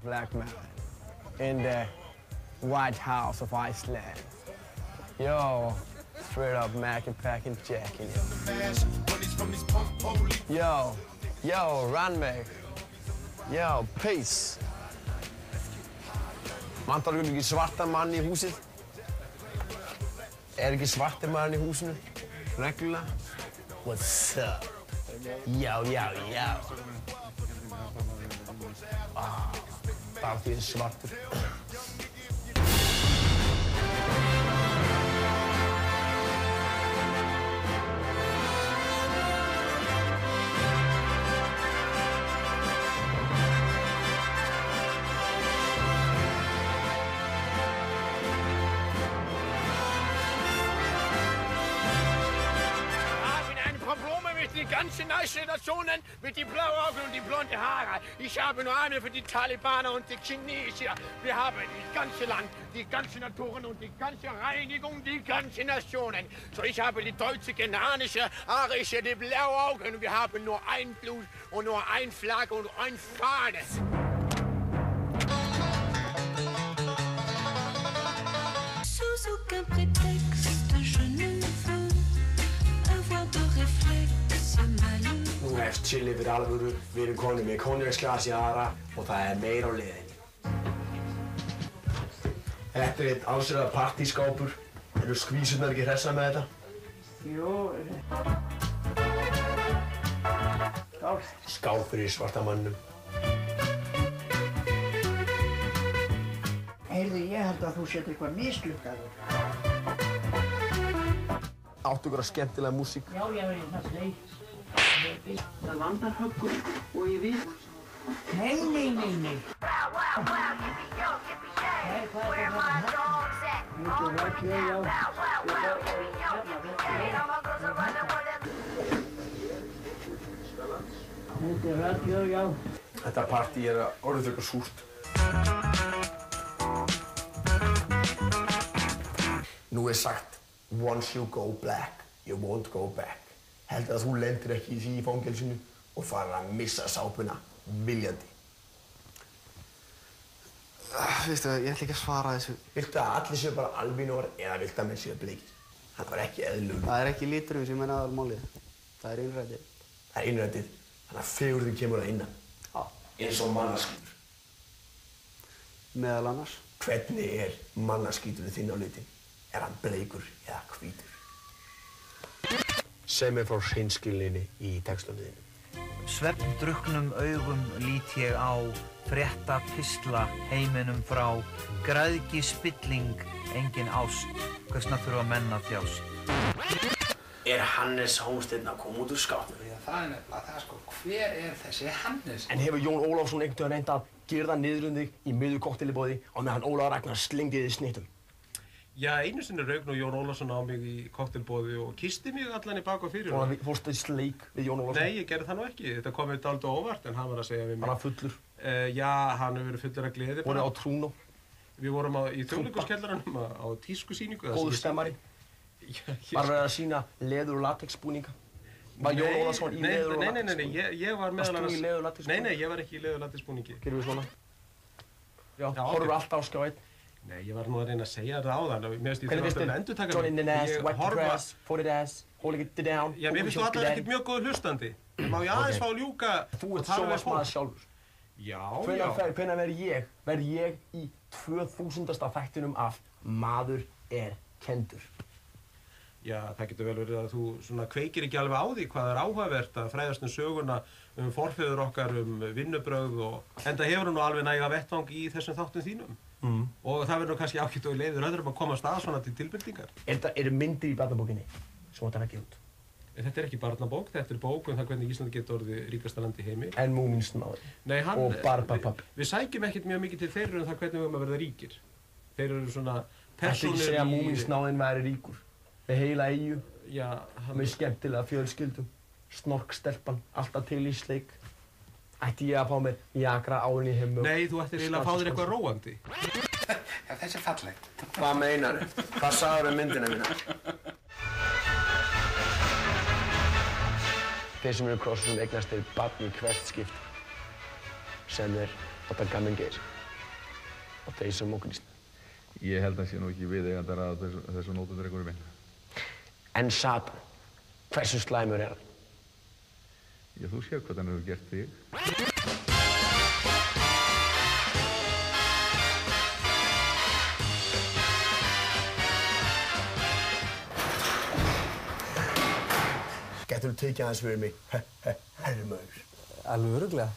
black man in the White House of Iceland. Yo, straight up Mac and Pack and Jackin'. Yo, run mig. Yo, peace. Vantar ekki svartan mann í húsið? Ekki svartir maður í húsinu? Reglulega? What's up? Yo. Bara því svartur. Die ganze neue Nationen mit die blauen Augen und die blonden Haare. Ich habe nur eine für die Talibaner und die Chinesen. Wir haben das ganze Land, die ganze Naturen und die ganze Reinigung, die ganzen Nationen. So, ich habe die deutsche, germanische, arische, die blauen Augen. Und wir haben nur ein Blut und nur ein Flagge und ein Fahne. Sous aucun prétexte, je ne veux avoir de réflexe. Nú er chill yfir alvöru, við erum konum með konjaksglas í aðra og það er meira á leiðinni. Þetta er einn allsherjar partyskápur. Eru skvísurnar ekki hressa með þetta? Jú. Skál. Skál fyrir svarta manninum. Heyrðu, ég held að þú sért eitthvað mislukkaður. Áttu ykkur að skemmtilega músík? Já, ég verði það sleið. Það vandar höggur og ég vil. Nei. Nei, hvað er það? Mikið rækjur, já. Þetta er rækjur, já. Þetta partí er orðið eitthvað súrt. Nú er sagt, once you go black, you won't go back. Heldur að þú lendir ekki í því í fangelsinu og farir að missa sápuna viljandi. Veistu, ég ætla ekki að svara þessu. Viltu að allir séu bara albínóar eða viltu að menn séu bleikir? Það var ekki eðlilegur. Það er ekki liturinn sem er aðalmálið. Það er innrætið. Það er innrætið, þannig að fegurðin kemur að innan. Já. Eins og mannaskítur. Meðal annars. Hvernig er mannaskíturinn þinn á litinn? Er hann bleikur eða hvítur? Segð mér frá hreinskilninni í textunum þínum. Svefndrukknum augum lít ég á, frétta pistla heiminum frá, græðgi spilling, engin ást, hversna þurfa menn að þjást. Er Hannes Hólmsteinn að koma út úr skápnum? Já, það er nefnilega það sko, hver er þessi Hannes? En hefur Jón Ólafsson einhvern veginn reynt að girða niður um þig í miðju kokteilboði á meðan Ólafur Ragnar slengdi þig snittum? Já, einu sinni rauk nú Jón Ólafsson á mig í kokteilboði og kyssti mig allan í bak og fyrir. Fórstu í sleik við Jón Ólafsson? Nei, ég gerði það nú ekki. Þetta kom mér dálítið óvart en hann var að segja við mig. Var hann fullur? Já, hann hefur verið fullur af gleði bara. Voruð á Trúnó? Við vorum í Þjóðleikhúskjallaranum á tískusýningu. Góður stemmari? Var verið að sýna leður- og latexbúninga? Var Jón Ólafsson í leður- og latexbúningi? Nei, ég var meðal annars... Varst þú í leður- og latexbúningi? Nei, ég var ekki í leður- og latexbúningi. Gerum við svona? Já, horfum alltaf á Skjá 1? Nei, ég var nú að reyna að segja þetta áðan. Hvernig finnst þér? Johnny in the ass, wipe the grass, fold it ass, holding it down. Já, mér finnst þú allavega ekkert mjög góð hlustandi. Má ég aðeins fá að ljúka... Þú ert sjónvarpsmaður sjálfur. Já. Hvenær verð ég í 2000. þættinum af Maður er kenndur? Já, það getur vel verið að þú svona kveikir ekki alveg á því hvað er áhugavert að fræðast söguna forfeður okkar, vinnubrögð og... Enda hefur nú alveg næga vettvang í þessum þáttum þínum. Og það verður nú kannski ágætt og leiðir öðrum að komast að svona til tilbyrtingar. Eru myndir í barnabókinni sem þú ætlar að gefa út? Þetta er ekki barnabók, þetta er bók það hvernig Ísland getur orðið ríkasta land í heimi. En Múmínsnáðinn? Nei, og Barbapappi? Við sækjum ekkert mjög mikið til þeirra um það hvernig við höfum að verða ríkir. Þeir eru svona persónur í... Ætli ekki segja að Múmínsnáðinn væri ríkur? Með heila eyju, með skemmtilega fjölskyldum, snorkstelpan, alltaf til í sleik. Ætti ég að fá mér jakra áinn í heim og... Nei, þú ættir eiginlega að fá þér eitthvað róandi. Þessi er fallegt. Hvað meinar þið? Hvað sagður um myndina mína? Þeir sem eru krossum eignast þeir barn í hvert skipt sem þeir Þetta gaman geir. Og þeir sem okkur ísna. Ég held að sé nú ekki viðeigandar að þessu nótundreikur minn. En Satan, hversu slæmur er hann? Já, þú sér hvað hann hefur gert þig. Geturðu tekið aðeins fyrir mig, herrmaður? Alveg örugglega.